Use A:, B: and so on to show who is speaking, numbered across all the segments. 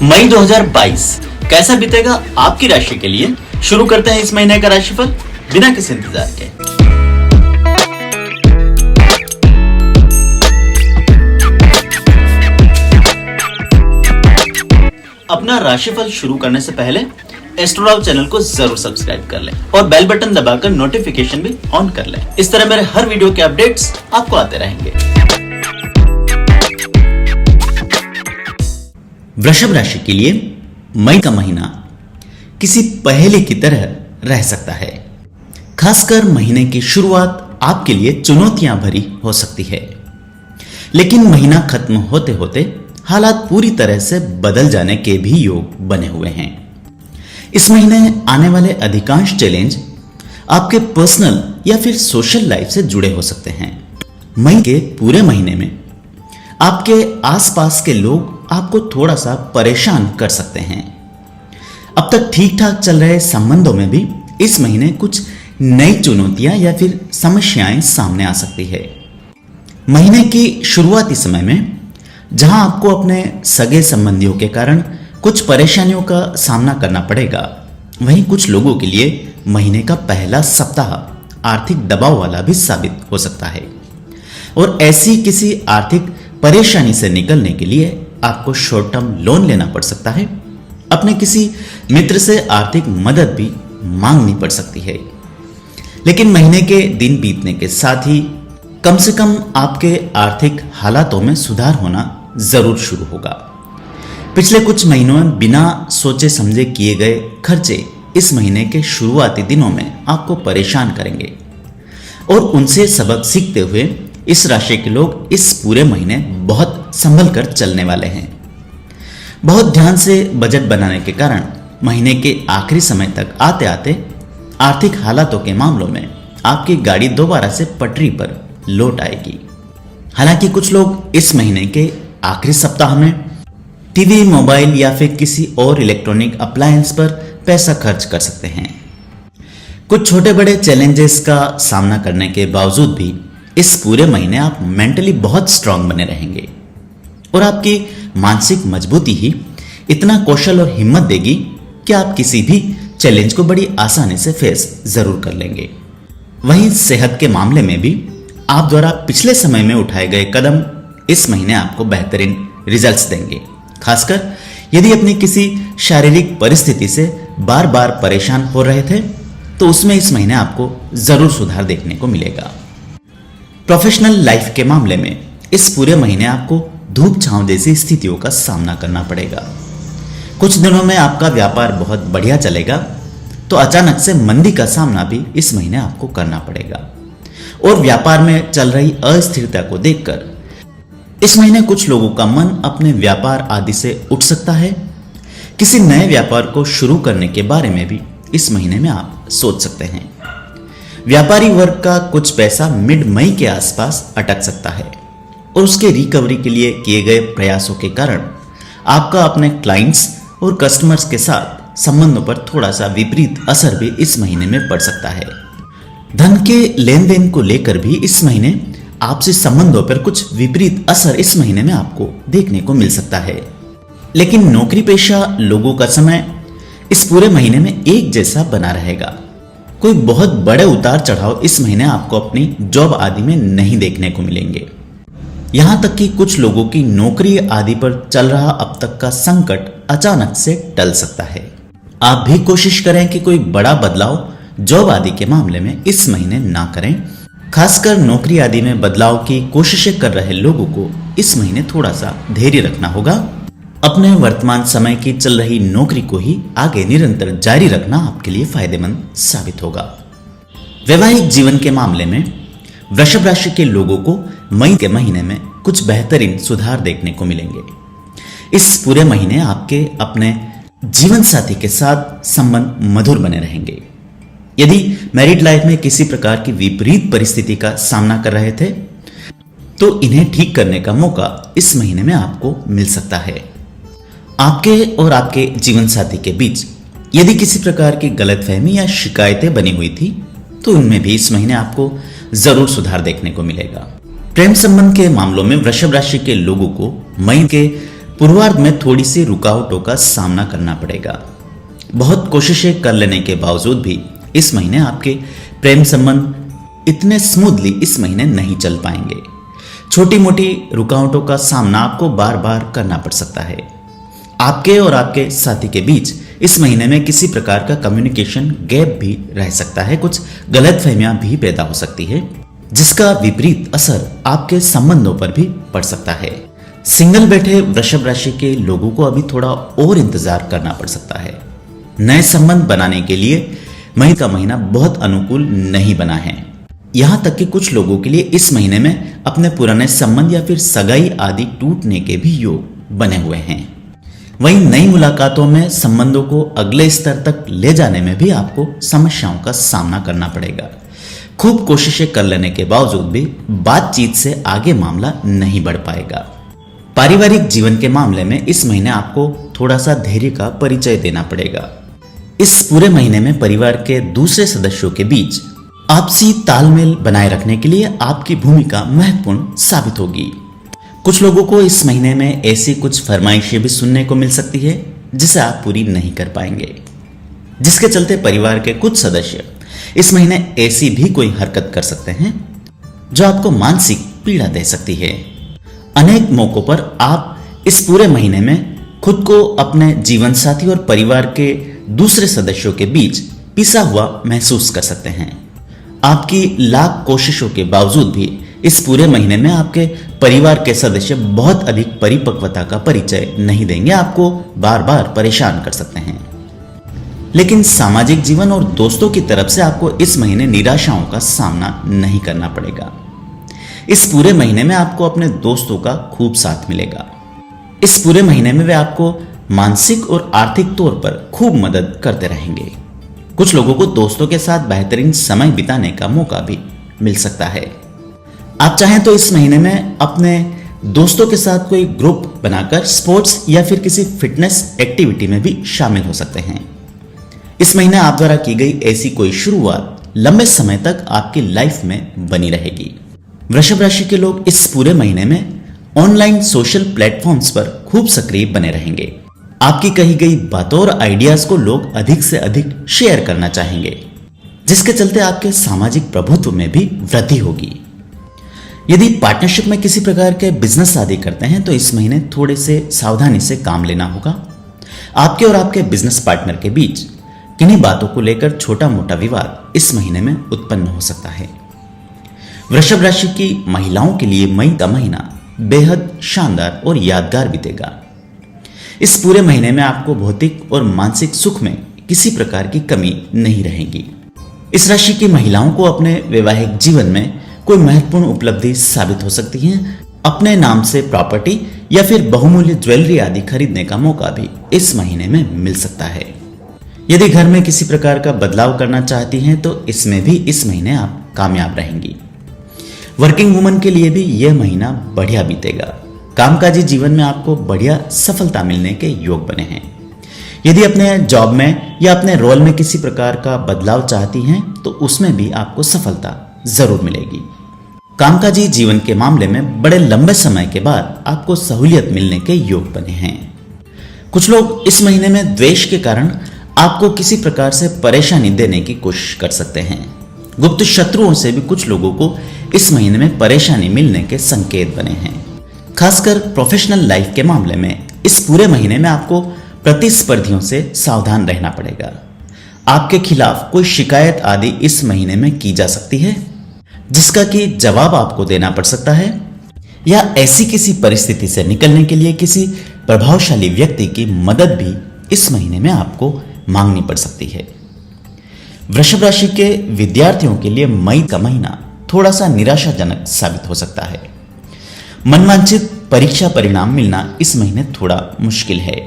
A: मई 2022 कैसा बीतेगा आपकी राशि के लिए। शुरू करते हैं इस महीने का राशिफल बिना किसी इंतजार के। अपना राशिफल शुरू करने से पहले एस्ट्रोलॉग चैनल को जरूर सब्सक्राइब कर लें और बेल बटन दबाकर नोटिफिकेशन भी ऑन कर लें। इस तरह मेरे हर वीडियो के अपडेट्स आपको आते रहेंगे। वृषभ राशि के लिए मई का महीना किसी पहेली की तरह रह सकता है। खासकर महीने की शुरुआत आपके लिए चुनौतियां भरी हो सकती है, लेकिन महीना खत्म होते होते हालात पूरी तरह से बदल जाने के भी योग बने हुए हैं। इस महीने आने वाले अधिकांश चैलेंज आपके पर्सनल या फिर सोशल लाइफ से जुड़े हो सकते हैं। मई के पूरे महीने में आपके आसपास के लोग आपको थोड़ा सा परेशान कर सकते हैं। अब तक ठीक ठाक चल रहे संबंधों में भी इस महीने कुछ नई चुनौतियां या फिर समस्याएं सामने आ सकती है। महीने की शुरुआती समय में जहां आपको अपने सगे संबंधियों के कारण कुछ परेशानियों का सामना करना पड़ेगा, वहीं कुछ लोगों के लिए महीने का पहला सप्ताह आर्थिक दबाव वाला भी साबित हो सकता है और ऐसी किसी आर्थिक परेशानी से निकलने के लिए आपको शॉर्ट टर्म लोन लेना पड़ सकता है। अपने किसी मित्र से आर्थिक मदद भी मांगनी पड़ सकती है। लेकिन महीने के दिन बीतने के साथ ही कम से कम आपके आर्थिक हालातों में सुधार होना जरूर शुरू होगा। पिछले कुछ महीनों में बिना सोचे समझे किए गए खर्चे इस महीने के शुरुआती दिनों में आपको परेशान करेंगे और उनसे सबक सीखते हुए इस राशि के लोग इस पूरे महीने बहुत संभल कर चलने वाले हैं। बहुत ध्यान से बजट बनाने के कारण महीने के आखिरी समय तक आते आते आर्थिक हालातों के मामलों में आपकी गाड़ी दोबारा से पटरी पर लौट आएगी। हालांकि कुछ लोग इस महीने के आखिरी सप्ताह में टीवी, मोबाइल या फिर किसी और इलेक्ट्रॉनिक अप्लायंस पर पैसा खर्च कर सकते हैं। कुछ छोटे बड़े चैलेंजेस का सामना करने के बावजूद भी इस पूरे महीने आप मेंटली बहुत स्ट्रांग बने रहेंगे और आपकी मानसिक मजबूती ही इतना कौशल और हिम्मत देगी कि आप किसी भी चैलेंज को बड़ी आसानी से फेस जरूर कर लेंगे। वहीं सेहत के मामले में भी आप द्वारा पिछले समय में उठाए गए कदम इस महीने आपको बेहतरीन रिजल्ट्स देंगे। खासकर यदि अपनी किसी शारीरिक परिस्थिति से बार बार परेशान हो रहे थे तो उसमें इस महीने आपको जरूर सुधार देखने को मिलेगा। प्रोफेशनल लाइफ के मामले में इस पूरे महीने आपको धूप छांव जैसी स्थितियों का सामना करना पड़ेगा। कुछ दिनों में आपका व्यापार बहुत बढ़िया चलेगा तो अचानक से मंदी का सामना भी इस महीने आपको करना पड़ेगा और व्यापार में चल रही अस्थिरता को देखकर इस महीने कुछ लोगों का मन अपने व्यापार आदि से उठ सकता है। किसी नए व्यापार को शुरू करने के बारे में भी इस महीने में आप सोच सकते हैं। व्यापारी वर्ग का कुछ पैसा मिड मई के आसपास अटक सकता है और उसके रिकवरी के लिए किए गए प्रयासों के कारण आपका अपने क्लाइंट्स और कस्टमर्स के साथ संबंधों पर थोड़ा सा विपरीत असर भी इस महीने में पड़ सकता है। धन के लेन देन को लेकर भी इस महीने आपसी संबंधों पर कुछ विपरीत असर इस महीने में आपको देखने को मिल सकता है। लेकिन नौकरी पेशा लोगों का समय इस पूरे महीने में एक जैसा बना रहेगा। कोई बहुत बड़े उतार चढ़ाव इस महीने आपको अपनी जॉब आदि में नहीं देखने को मिलेंगे। यहां तक कि कुछ लोगों की नौकरी आदि पर चल रहा अब तक का संकट अचानक से टल सकता है। आप भी कोशिश करें कि कोई बड़ा बदलाव जॉब आदि के मामले में इस महीने ना करें। खासकर नौकरी आदि में बदलाव की कोशिशें कर रहे लोगों को इस महीने थोड़ा सा धैर्य रखना होगा। अपने वर्तमान समय की चल रही नौकरी को ही आगे निरंतर जारी रखना आपके लिए फायदेमंद साबित होगा। वैवाहिक जीवन के मामले में वृषभ राशि के लोगों को मई के महीने में कुछ बेहतरीन सुधार देखने को मिलेंगे। इस पूरे महीने आपके अपने जीवन साथी के साथ संबंध मधुर बने रहेंगे। यदि मैरिड लाइफ में किसी प्रकार की विपरीत परिस्थिति का सामना कर रहे थे तो इन्हें ठीक करने का मौका इस महीने में आपको मिल सकता है। आपके और आपके जीवन साथी के बीच यदि किसी प्रकार की गलतफहमी या शिकायतें बनी हुई थी तो उनमें भी इस महीने आपको जरूर सुधार देखने को मिलेगा। प्रेम संबंध के मामलों में वृषभ राशि के लोगों को मई के पूर्वार्ध में थोड़ी सी रुकावटों का सामना करना पड़ेगा। बहुत कोशिशें कर लेने के बावजूद भी इस महीने आपके प्रेम संबंध इतने स्मूथली इस महीने नहीं चल पाएंगे। छोटी मोटी रुकावटों का सामना आपको बार बार करना पड़ सकता है। आपके और आपके साथी के बीच इस महीने में किसी प्रकार का कम्युनिकेशन गैप भी रह सकता है। कुछ गलतफहमियां भी पैदा हो सकती है, जिसका विपरीत असर आपके संबंधों पर भी पड़ सकता है। सिंगल बैठे वृषभ राशि के लोगों को अभी थोड़ा और इंतजार करना पड़ सकता है। नए संबंध बनाने के लिए मई का महीना बहुत अनुकूल नहीं बना है। यहां तक कि कुछ लोगों के लिए इस महीने में अपने पुराने संबंध या फिर सगाई आदि टूटने के भी योग बने हुए हैं। वहीं नई मुलाकातों में संबंधों को अगले स्तर तक ले जाने में भी आपको समस्याओं का सामना करना पड़ेगा। खूब कोशिशें कर लेने के बावजूद भी बातचीत से आगे मामला नहीं बढ़ पाएगा। पारिवारिक जीवन के मामले में इस महीने आपको थोड़ा सा धैर्य का परिचय देना पड़ेगा। इस पूरे महीने में परिवार के दूसरे सदस्यों के बीच आपसी तालमेल बनाए रखने के लिए आपकी भूमिका महत्वपूर्ण साबित होगी। कुछ लोगों को इस महीने में ऐसी कुछ फरमाइशें भी सुनने को मिल सकती है जिसे आप पूरी नहीं कर पाएंगे, जिसके चलते परिवार के कुछ सदस्य इस महीने ऐसी भी कोई हरकत कर सकते हैं जो आपको मानसिक पीड़ा दे सकती है। अनेक मौकों पर आप इस पूरे महीने में खुद को अपने जीवन साथी और परिवार के दूसरे सदस्यों के बीच पिसा हुआ महसूस कर सकते हैं। आपकी लाख कोशिशों के बावजूद भी इस पूरे महीने में आपके परिवार के सदस्य बहुत अधिक परिपक्वता का परिचय नहीं देंगे, आपको बार बार परेशान कर सकते हैं। लेकिन सामाजिक जीवन और दोस्तों की तरफ से आपको इस महीने निराशाओं का सामना नहीं करना पड़ेगा। इस पूरे महीने में आपको अपने दोस्तों का खूब साथ मिलेगा। इस पूरे महीने में वे आपको मानसिक और आर्थिक तौर पर खूब मदद करते रहेंगे। कुछ लोगों को दोस्तों के साथ बेहतरीन समय बिताने का मौका भी मिल सकता है। आप चाहें तो इस महीने में अपने दोस्तों के साथ कोई ग्रुप बनाकर स्पोर्ट्स या फिर किसी फिटनेस एक्टिविटी में भी शामिल हो सकते हैं। इस महीने आप द्वारा की गई ऐसी कोई शुरुआत लंबे समय तक आपकी लाइफ में बनी रहेगी। वृषभ राशि के लोग इस पूरे महीने में ऑनलाइन सोशल प्लेटफॉर्म्स पर खूब सक्रिय बने रहेंगे। आपकी कही गई बातों और आइडियाज को लोग अधिक से अधिक शेयर करना चाहेंगे, जिसके चलते आपके सामाजिक प्रभुत्व में भी वृद्धि होगी। यदि पार्टनरशिप में किसी प्रकार के बिजनेस आदि करते हैं तो इस महीने थोड़े से सावधानी से काम लेना होगा। आपके और आपके बिजनेस पार्टनर के बीच किन्हीं बातों को लेकर छोटा मोटा विवाद इस महीने में उत्पन्न हो सकता है। वृषभ राशि की महिलाओं के लिए मई का महीना बेहद शानदार और यादगार बीतेगा। इस पूरे महीने में आपको भौतिक और मानसिक सुख में किसी प्रकार की कमी नहीं रहेगी। इस राशि की महिलाओं को अपने वैवाहिक जीवन में कोई महत्वपूर्ण उपलब्धि साबित हो सकती है। अपने नाम से प्रॉपर्टी या फिर बहुमूल्य ज्वेलरी आदि खरीदने का मौका भी इस महीने में मिल सकता है। यदि घर में किसी प्रकार का बदलाव करना चाहती हैं तो इसमें भी इस महीने आप कामयाब रहेंगी। वर्किंग वुमन के लिए भी यह महीना बढ़िया बीतेगा। कामकाजी जीवन में आपको बढ़िया सफलता मिलने के योग बने हैं। यदि अपने जॉब में या अपने रोल में किसी प्रकार का बदलाव चाहती हैं तो उसमें भी आपको सफलता जरूर मिलेगी। कामकाजी जीवन के मामले में बड़े लंबे समय के बाद आपको सहूलियत मिलने के योग बने हैं। कुछ लोग इस महीने में द्वेष के कारण आपको किसी प्रकार से परेशानी देने की कोशिश कर सकते हैं। गुप्त शत्रुओं से भी कुछ लोगों को इस महीने में परेशानी मिलने के संकेत बने हैं। खासकर प्रोफेशनल लाइफ के मामले में इस पूरे महीने में आपको प्रतिस्पर्धियों से सावधान रहना पड़ेगा। आपके खिलाफ कोई शिकायत आदि इस महीने में की जा सकती है, जिसका कि जवाब आपको देना पड़ सकता है, या ऐसी किसी परिस्थिति से निकलने के लिए किसी प्रभावशाली व्यक्ति की मदद भी इस महीने में आपको मांगनी पड़ सकती है। वृषभ राशि के विद्यार्थियों के लिए मई का महीना थोड़ा सा निराशाजनक साबित हो सकता है। मनवांछित परीक्षा परिणाम मिलना इस महीने थोड़ा मुश्किल है।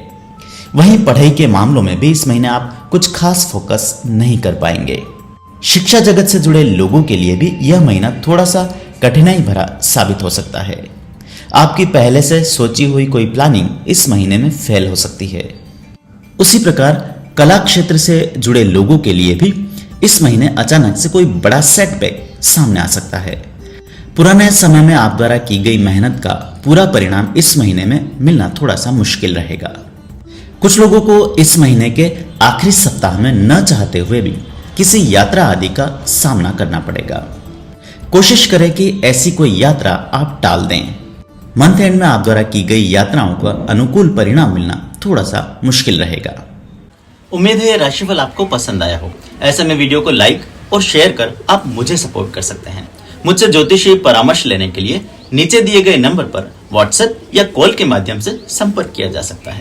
A: वहीं पढ़ाई के मामलों में भी इस महीने आप कुछ खास फोकस नहीं कर पाएंगे। शिक्षा जगत से जुड़े लोगों के लिए भी यह महीना थोड़ा सा कठिनाई भरा साबित हो सकता है। आपकी पहले से सोची हुई कोई प्लानिंग इस महीने में फेल हो सकती है। उसी प्रकार कला क्षेत्र से जुड़े लोगों के लिए भी इस महीने अचानक से कोई बड़ा सेटबैक सामने आ सकता है। पुराने समय में आप द्वारा की गई मेहनत का पूरा परिणाम इस महीने में मिलना थोड़ा सा मुश्किल रहेगा। कुछ लोगों को इस महीने के आखिरी सप्ताह में न चाहते हुए भी किसी यात्रा आदि का सामना करना पड़ेगा। कोशिश करें कि ऐसी कोई यात्रा आप टाल दें। मंथ एंड में आप द्वारा की गई यात्राओं का अनुकूल परिणाम मिलना थोड़ा सा मुश्किल रहेगा। उम्मीद है ये राशिफल आपको पसंद आया हो। ऐसे में वीडियो को लाइक और शेयर कर आप मुझे सपोर्ट कर सकते हैं। मुझसे ज्योतिषीय परामर्श लेने के लिए नीचे दिए गए नंबर पर व्हाट्सएप या कॉल के माध्यम से संपर्क किया जा सकता है।